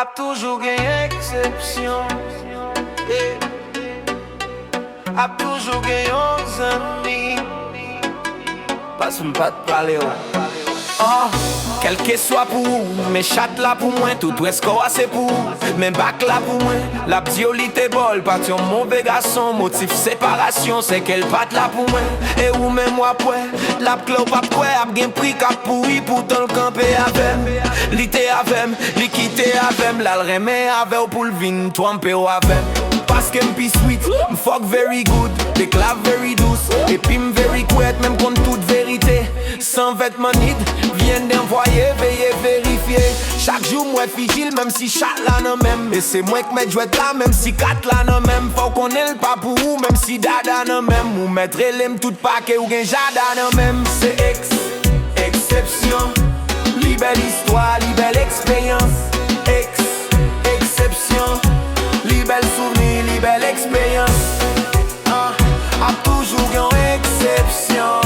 A toujours gagné exception. A toujours gagné aux amis. Passe-moi pas de parler. Oh, quel que soit pour mes chattes là pour moi, tout est score c'est pour mes bacs là pour moi. La biolité bol, pas ton mauvais garçon, motif séparation, c'est qu'elle patte là pour moi. Et où même moi pour la clop pas quoi, a bien pris cap pourri pour ton camper avec. L'ité avec, l'équité avec, la le remet avec pour le vin, toi m'pé avec. Parce que m'pi sweet, m'fuck very good, des claves very douce, et puis m'very quiet, même contre toute vérité. Sans vêtements nid, viennent d'envoyer, veiller, vérifier. Chaque jour, moi vigile, même si chaque là non même. Et c'est moi qui mets jouet là, même si quatre là non même. Faut qu'on ait le pas pour vous, même si dada non même. Ou mettre l'aime tout paquet ou gen jada non même. C'est exception, li belle histoire, li belle expérience. Exception, li belle souvenir, li belle expérience. A toujours yon exception.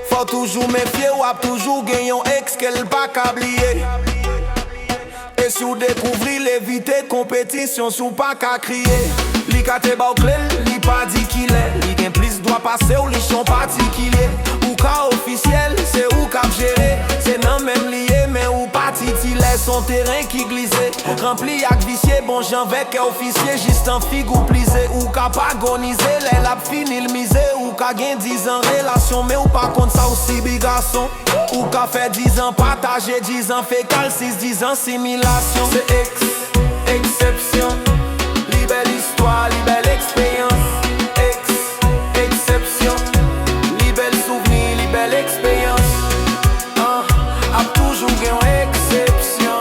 Faut toujours méfier ou a toujours gagné un ex qu'elle pas qu'ablier. Et si vous découvrez l'éviter compétition sous pas qu'à crier. Li ka te bauclé, li pas dit qu'il est. Li gen plus doit passer ou li son particulier. Ou ka officiel, c'est ou ka géré. C'est non même lié mais ou pas titillé. Son terrain qui glissait, rempli ak vicié. Bon j'en vais qu'un officier, juste en figue ou plisé. Ou ka pas agoniser, les lap fini le misé. Ou ka gen 10 ans relation, mais ou pas contre ça aussi big garçon. Ou ka fait 10 ans partager, 10 ans fécal, 10 ans simulation. C'est exception, li belle histoire, li belle expérience. Exception, li belle souvenir, li belle expérience. A toujours gen exception.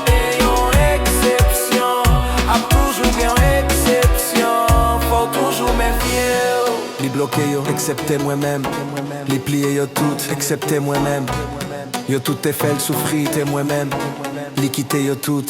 Et yon exception, a toujours gen exception. Faut toujours méfier. Li bloqué yo, excepté moi-même. Li plié yo tout, excepté moi-même. Yo tout te fait le souffrir, t'es moi-même. Li quitté yo tout.